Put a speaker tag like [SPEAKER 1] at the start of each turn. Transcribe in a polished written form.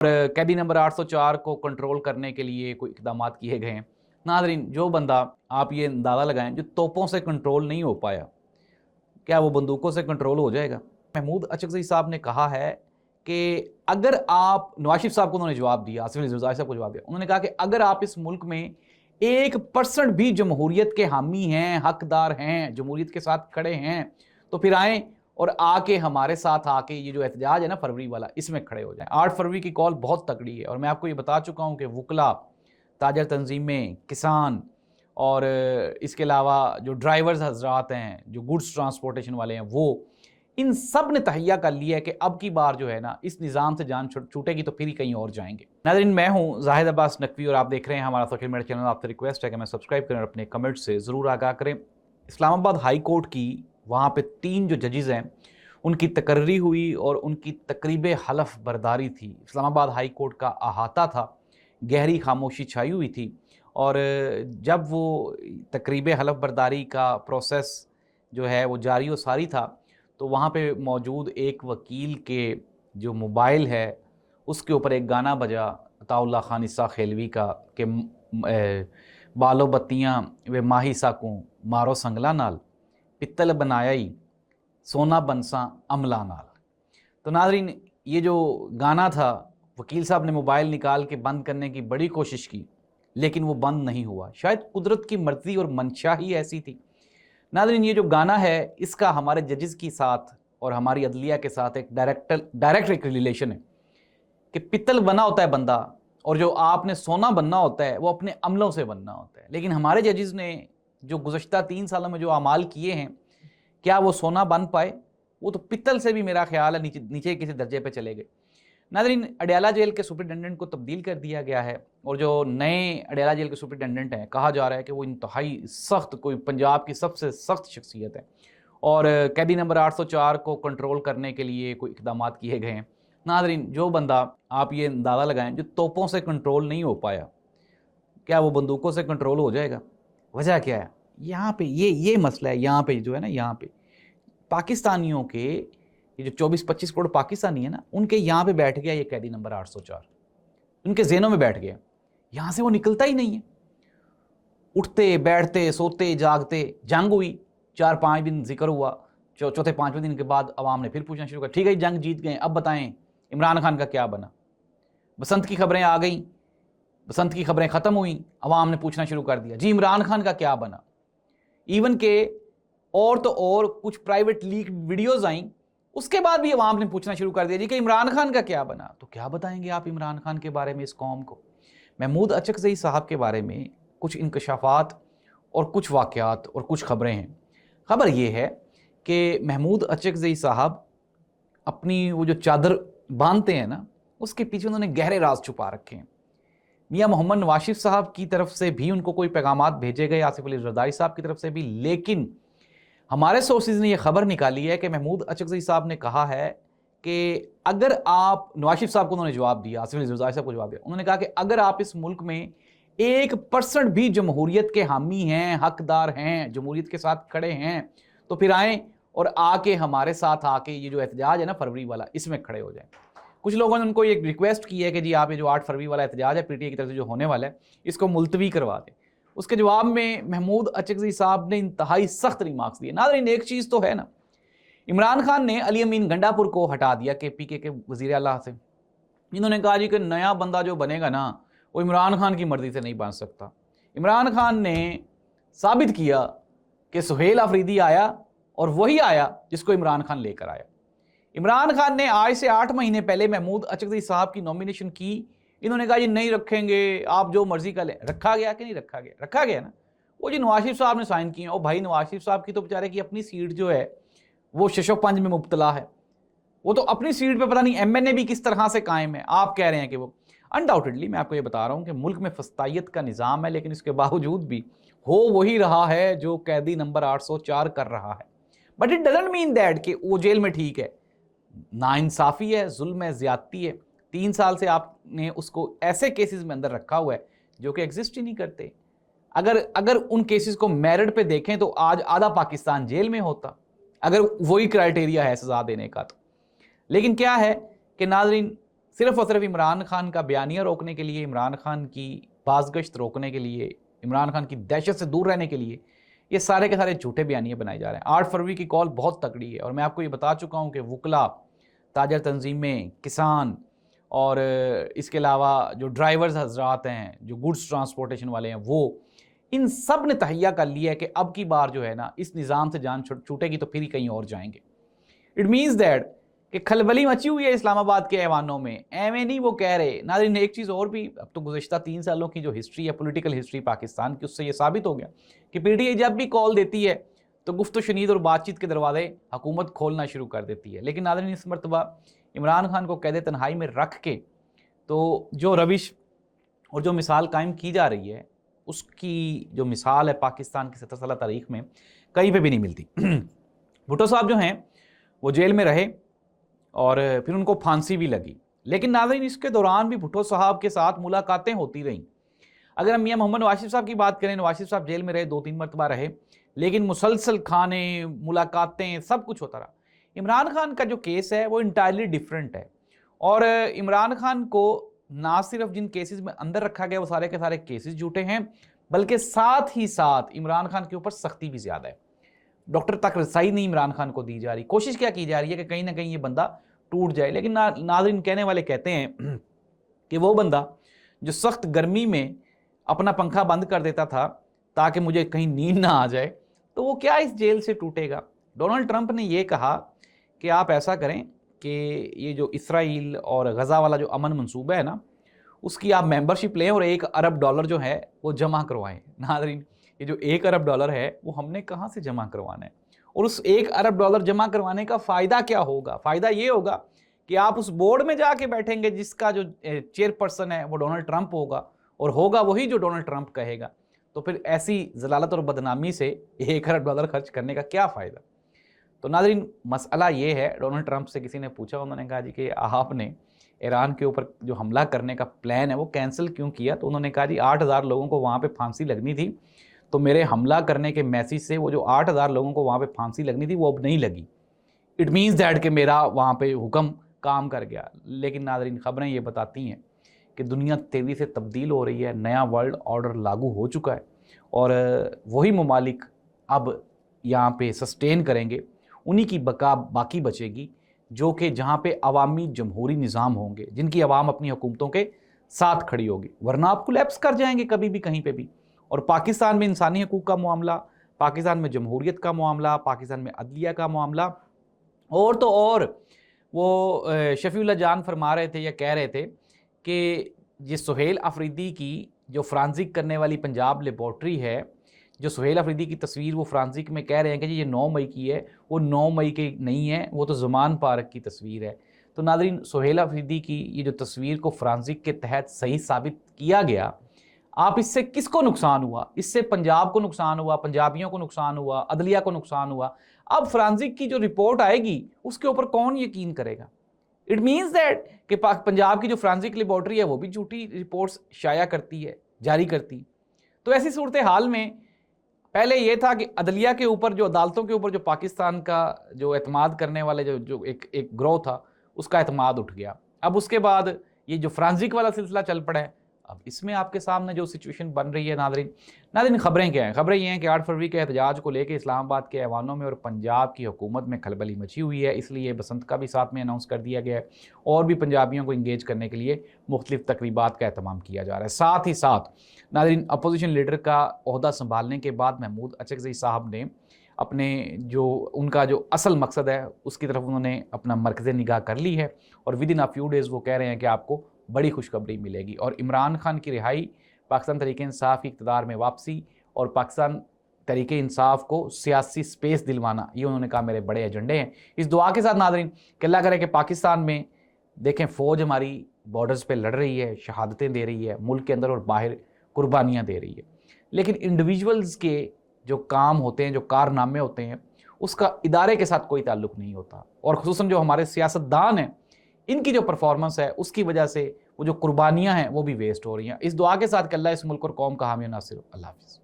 [SPEAKER 1] कैदी नंबर 804 को कंट्रोल करने के लिए कोई इकदाम किए गए हैं। नाज़रीन, जो बंदा, आप ये अंदाज़ा लगाएं, जो तोपों से कंट्रोल नहीं हो पाया, क्या वो बंदूकों से कंट्रोल हो जाएगा? महमूद अचकज़ई साहब ने कहा है कि अगर आप, नवाज शरीफ साहब को उन्होंने जवाब दिया, आसिफ अली ज़रदारी साहब को जवाब दिया, उन्होंने कहा कि अगर आप इस मुल्क में 1% भी जमहूरियत के हामी हैं, हकदार हैं, जमहूरियत के साथ खड़े हैं, तो फिर आएँ और आके हमारे साथ आके ये जो एहतजाज है ना फरवरी वाला, इसमें खड़े हो जाएं। 8 फरवरी की कॉल बहुत तगड़ी है और मैं आपको ये बता चुका हूँ कि वुकला, ताजर तंजीमें, किसान और इसके अलावा जो ड्राइवर्स हजरात हैं, जो गुड्स ट्रांसपोर्टेशन वाले हैं, वो इन सब ने तहैया कर लिया है कि अब की बार जो है ना इस निज़ाम से जान छूटेगी तो फिर ही कहीं और जाएंगे। नाज़रीन, मैं हूँ जाहिद अब्बास नकवी और आप देख रहे हैं हमारा सोशल मीडिया चैनल। आपसे रिक्वेस्ट है कि मैं सब्सक्राइब करें और अपने कमेंट से ज़रूर आगाह करें। इस्लामाबाद हाई कोर्ट की वहाँ पे 3 जो जजेस हैं उनकी तकर्री हुई और उनकी तकरीब हलफ बर्दारी थी। इस्लामाबाद हाई कोर्ट का अहाता था, गहरी खामोशी छाई हुई थी और जब वो तकरीब हलफ बर्दारी का प्रोसेस जो है वो जारी व सारी था तो वहाँ पे मौजूद एक वकील के जो मोबाइल है उसके ऊपर एक गाना बजा अताउल्लाह खान इस्सा खेलवी का कि बालो बत्तियाँ वे माही साकूँ मारो संगला नाल पित्तल बनायाई सोना बनसा अमला नाल। तो नाज़रीन, ये जो गाना था, वकील साहब ने मोबाइल निकाल के बंद करने की बड़ी कोशिश की लेकिन वो बंद नहीं हुआ। शायद कुदरत की मर्ज़ी और मंशा ही ऐसी थी। नाज़रीन, ये जो गाना है इसका हमारे जजेस के साथ और हमारी अदलिया के साथ एक डायरेक्ट एक रिलेशन है कि पित्तल बना होता है बंदा और जो आपने सोना बनना होता है वो अपने अमलों से बनना होता है। लेकिन हमारे जजेस ने जो गुज़श्ता 3 सालों में जो अमाल किए हैं, क्या वो सोना बन पाए? वो तो पित्तल से भी मेरा ख्याल है नीचे किसी दर्जे पे चले गए। नाज़रीन, अडयाला जेल के सुपरिटेंडेंट को तब्दील कर दिया गया है और जो नए अडयाला जेल के सुपरिटेंडेंट हैं, कहा जा रहा है कि वो इंतहाई सख्त, कोई पंजाब की सबसे सख्त शख्सियत है और कैदी नंबर 804 को कंट्रोल करने के लिए कोई इकदाम किए गए हैं। नाज़रीन, जो बंदा, आप ये अंदाज़ा लगाएं, जो तोपों से कंट्रोल नहीं हो पाया, क्या वो बंदूकों से कंट्रोल हो जाएगा? वजह क्या है? यहाँ पे ये मसला है। यहाँ पे जो है ना, यहाँ पे पाकिस्तानियों के, ये जो 24-25 करोड़ पाकिस्तानी है ना, उनके यहाँ पे बैठ गया ये कैदी नंबर 804, उनके ज़हनों में बैठ गया, यहाँ से वो निकलता ही नहीं है। उठते बैठते सोते जागते, जंग हुई, 4-5 दिन जिक्र हुआ, चौथे 5वें दिन के बाद अवाम ने फिर पूछना शुरू किया, ठीक है जंग जीत गए, अब बताएं इमरान खान का क्या बना। बसंत की खबरें आ गई, बसंत की खबरें ख़त्म हुई, अवाम ने पूछना शुरू कर दिया, जी इमरान खान का क्या बना। इवन के और तो और कुछ प्राइवेट लीक वीडियोज़ आई, उसके बाद भी अवाम ने पूछना शुरू कर दिया जी कि इमरान खान का क्या बना। तो क्या बताएंगे आप इमरान खान के बारे में इस कौम को? महमूद अचकज़ई साहब के बारे में कुछ इंकशाफात और कुछ वाक़यात और कुछ ख़बरें हैं। ख़बर ये है कि महमूद अचकज़ई साहब अपनी वो जो चादर बांधते हैं ना, उसके पीछे उन्होंने गहरे राज छुपा रखे हैं। मियाँ मोहम्मद नवाज शरीफ साहब की तरफ से भी उनको कोई पैगामात भेजे गए, आसिफ अली ज़रदारी साहब की तरफ से भी, लेकिन हमारे सोर्सेज ने यह खबर निकाली है कि महमूद अचकज़ई साहब ने कहा है कि अगर आप, नवाज शरीफ साहब को उन्होंने जवाब दिया, आसिफ अली ज़रदारी साहब को जवाब दिया, उन्होंने कहा कि अगर आप इस मुल्क में 1% भी जमहूरियत के हामी हैं, हकदार हैं, जमहूरियत के साथ खड़े हैं, तो फिर आएँ और आके हमारे साथ आके ये जो एहतजाज है ना फरवरी वाला, इसमें खड़े हो जाएं। कुछ लोगों ने उनको एक रिक्वेस्ट की है कि जी आप ये जो 8 फरवरी वाला एहतजाज है पीटीआई की तरफ से जो होने वाला है, इसको मुलतवी करवा दें। उसके जवाब में महमूद अचकज़ई साहब ने इंतहाई सख्त रिमार्क्स दिए। नाज़रीन, एक चीज़ तो है ना, इमरान खान ने अली अमीन गंडापुर को हटा दिया KPK के वज़ीर आला से। इन्होंने कहा जी कि नया बंदा जो बनेगा ना वो इमरान खान की मर्ज़ी से नहीं बन सकता। इमरान खान ने साबित किया कि सुहेल अफरीदी आया और वही आया जिसको इमरान खान लेकर आया। इमरान खान ने आज से 8 महीने पहले महमूद अचकज़ई साहब की नॉमिनेशन की। इन्होंने कहा ये नहीं रखेंगे, आप जो मर्जी का लें। रखा गया कि नहीं रखा गया? रखा गया ना। वो जी नवाज शरीफ साहब ने साइन किए, और भाई नवाज शरीफ साहब की तो बेचारे की अपनी सीट जो है वो शशोपंज में मुब्तला है। वो तो अपनी सीट पे पता नहीं MNA भी किस तरह से कायम है। आप कह रहे हैं कि वो अनडाउटेडली, मैं आपको ये बता रहा हूँ कि मुल्क में फस्तायत का निज़ाम है, लेकिन इसके बावजूद भी हो वही रहा है जो कैदी नंबर 804 कर रहा है। But it doesn't mean that कि वो जेल में ठीक है। नाइंसाफ़ी है, जुल्म है, ज़्यादती है। 3 साल से आपने उसको ऐसे केसेस में अंदर रखा हुआ है जो कि एग्जिस्ट ही नहीं करते। अगर उन केसेस को मेरिट पे देखें तो आज आधा पाकिस्तान जेल में होता, अगर वही क्राइटेरिया है सज़ा देने का तो। लेकिन क्या है कि नाज़रीन, صرف اور صرف عمران خان کا بیانیہ روکنے کے لیے، عمران خان کی بازگشت روکنے کے لیے، عمران خان کی دہشت سے دور رہنے کے لیے یہ سارے کے سارے جھوٹے بیانیے بنائے جا رہے ہیں۔ 8 فروری کی کال بہت تکڑی ہے، اور میں آپ کو یہ بتا چکا ہوں کہ وکلا، تاجر تنظیمیں، کسان، اور اس کے علاوہ جو ڈرائیورز حضرات ہیں، جو گوڈز ٹرانسپورٹیشن والے ہیں، وہ ان سب نے تہیہ کر لیا ہے کہ اب کی بار جو ہے نا اس نظام سے جان چھوٹے گی تو پھر ہی کہیں اور جائیں گے۔ اٹ مینز دیٹ کہ کھلبلی مچی ہوئی ہے اسلام آباد کے ایوانوں میں، ایویں نہیں وہ کہہ رہے۔ ناظرین ایک چیز اور بھی، اب تو گزشتہ 3 سالوں کی جو ہسٹری ہے، پولیٹیکل ہسٹری پاکستان کی، اس سے یہ ثابت ہو گیا کہ پی ٹی آئی جب بھی کال دیتی ہے تو گفت و شنید اور بات چیت کے دروازے حکومت کھولنا شروع کر دیتی ہے۔ لیکن ناظرین اس مرتبہ عمران خان کو قید تنہائی میں رکھ کے تو جو روش اور جو مثال قائم کی جا رہی ہے، اس کی جو مثال ہے پاکستان کی 70 سالہ تاریخ میں کہیں پہ بھی نہیں ملتی۔ بھٹو صاحب جو ہیں وہ جیل میں رہے اور پھر ان کو پھانسی بھی لگی، لیکن ناظرین اس کے دوران بھی بھٹو صاحب کے ساتھ ملاقاتیں ہوتی رہیں۔ اگر ہم میاں محمد نواز شریف صاحب کی بات کریں، نواز شریف صاحب جیل میں رہے، 2-3 مرتبہ رہے، لیکن مسلسل کھانے، ملاقاتیں، سب کچھ ہوتا رہا۔ عمران خان کا جو کیس ہے وہ انٹائرلی ڈیفرنٹ ہے، اور عمران خان کو نہ صرف جن کیسز میں اندر رکھا گیا وہ سارے کے سارے کیسز جھوٹے ہیں، بلکہ ساتھ ہی ساتھ عمران خان کے اوپر سختی بھی زیادہ ہے۔ ڈاکٹر تک رسائی نہیں عمران خان کو دی جا رہی، کوشش کیا کی جا رہی ہے کہ کہیں نہ کہیں یہ بندہ ٹوٹ جائے، لیکن ناظرین کہنے والے کہتے ہیں کہ وہ بندہ جو سخت گرمی میں اپنا پنکھا بند کر دیتا تھا تاکہ مجھے کہیں نیند نہ آ جائے، تو وہ کیا اس جیل سے ٹوٹے گا۔ ڈونلڈ ٹرمپ نے یہ کہا کہ آپ ایسا کریں کہ یہ جو اسرائیل اور غزہ والا جو امن منصوبہ ہے نا، اس کی آپ ممبرشپ لیں اور $1 ارب جو ہے وہ جمع کروائیں۔ ناظرین یہ جو $1 ارب ہے وہ ہم نے کہاں سے جمع کروانا ہے، اور اس $1 ارب جمع کروانے کا فائدہ کیا ہوگا؟ فائدہ یہ ہوگا کہ آپ اس بورڈ میں جا کے بیٹھیں گے جس کا جو چیئر پرسن ہے وہ ڈونلڈ ٹرمپ ہوگا، اور ہوگا وہی جو ڈونلڈ ٹرمپ کہے گا۔ تو پھر ایسی ضلالت اور بدنامی سے $1 ارب خرچ کرنے کا کیا فائدہ؟ تو ناظرین مسئلہ یہ ہے، ڈونلڈ ٹرمپ سے کسی نے پوچھا، انہوں نے کہا جی کہ آپ نے ایران کے اوپر جو حملہ کرنے کا پلان ہے وہ کینسل کیوں کیا؟ تو انہوں نے کہا جی 8,000 لوگوں کو وہاں پہ پھانسی لگنی تھی، تو میرے حملہ کرنے کے میسیج سے وہ جو 8,000 لوگوں کو وہاں پہ پھانسی لگنی تھی وہ اب نہیں لگی۔ اٹ مینز دیٹ کہ میرا وہاں پہ حکم کام کر گیا۔ لیکن ناظرین خبریں یہ بتاتی ہیں کہ دنیا تیزی سے تبدیل ہو رہی ہے، نیا ورلڈ آرڈر لاگو ہو چکا ہے، اور وہی ممالک اب یہاں پہ سسٹین کریں گے، انہی کی بقا باقی بچے گی، جو کہ جہاں پہ عوامی جمہوری نظام ہوں گے، جن کی عوام اپنی حکومتوں کے ساتھ کھڑی ہوگی، ورنہ آپ کولیپس کر جائیں گے کبھی بھی کہیں پہ بھی۔ اور پاکستان میں انسانی حقوق کا معاملہ، پاکستان میں جمہوریت کا معاملہ، پاکستان میں عدلیہ کا معاملہ، اور تو اور وہ شفیع اللہ جان فرما رہے تھے یا کہہ رہے تھے کہ یہ سہیل افریدی کی جو فرانزک کرنے والی پنجاب لیبارٹری ہے، جو سہیل افریدی کی تصویر وہ فرانزک میں کہہ رہے ہیں کہ جی یہ 9 مئی کی ہے، وہ 9 مئی کی نہیں ہے، وہ تو زمان پارک کی تصویر ہے۔ تو ناظرین سہیل افریدی کی یہ جو تصویر کو فرانزک کے تحت صحیح ثابت کیا گیا، آپ اس سے کس کو نقصان ہوا؟ اس سے پنجاب کو نقصان ہوا، پنجابیوں کو نقصان ہوا، عدلیہ کو نقصان ہوا۔ اب فرانزک کی جو رپورٹ آئے گی اس کے اوپر کون یقین کرے گا؟ اٹ مینز دیٹ کہ پنجاب کی جو فرانزک لیبارٹری ہے وہ بھی جھوٹی رپورٹس شائع کرتی ہے، جاری کرتی۔ تو ایسی صورتحال میں پہلے یہ تھا کہ عدلیہ کے اوپر، جو عدالتوں کے اوپر جو پاکستان کا جو اعتماد کرنے والے جو ایک گروہ تھا، اس کا اعتماد اٹھ گیا۔ اب اس کے بعد یہ جو فرانزک والا سلسلہ چل پڑا ہے، اب اس میں آپ کے سامنے جو سچویشن بن رہی ہے ناظرین خبریں کیا ہیں؟ خبریں یہ ہیں کہ 8 فروری کے احتجاج کو لے کے اسلام آباد کے ایوانوں میں اور پنجاب کی حکومت میں کھلبلی مچی ہوئی ہے، اس لیے بسنت کا بھی ساتھ میں اناؤنس کر دیا گیا ہے، اور بھی پنجابیوں کو انگیج کرنے کے لیے مختلف تقریبات کا اہتمام کیا جا رہا ہے۔ ساتھ ہی ساتھ ناظرین اپوزیشن لیڈر کا عہدہ سنبھالنے کے بعد محمود اچکزئی صاحب نے اپنے جو ان کا جو اصل مقصد ہے اس کی طرف انہوں نے اپنا مرکز نگاہ کر لی ہے، اور ودن اے فیو ڈیز وہ کہہ رہے ہیں کہ آپ کو بڑی خوشخبری ملے گی، اور عمران خان کی رہائی، پاکستان تحریک انصاف کی اقتدار میں واپسی، اور پاکستان تحریک انصاف کو سیاسی سپیس دلوانا، یہ انہوں نے کہا میرے بڑے ایجنڈے ہیں۔ اس دعا کے ساتھ ناظرین کہ اللہ کرے کہ پاکستان میں دیکھیں فوج ہماری بارڈرز پہ لڑ رہی ہے، شہادتیں دے رہی ہے، ملک کے اندر اور باہر قربانیاں دے رہی ہے، لیکن انڈیویجولز کے جو کام ہوتے ہیں، جو کارنامے ہوتے ہیں، اس کا ادارے کے ساتھ کوئی تعلق نہیں ہوتا، اور خصوصاً جو ہمارے سیاستدان ہیں ان کی جو پرفارمنس ہے اس کی وجہ سے وہ جو قربانیاں ہیں وہ بھی ویسٹ ہو رہی ہیں۔ اس دعا کے ساتھ کہ اللہ اس ملک اور قوم کا حامی و ناصر ہو۔ اللہ حافظ۔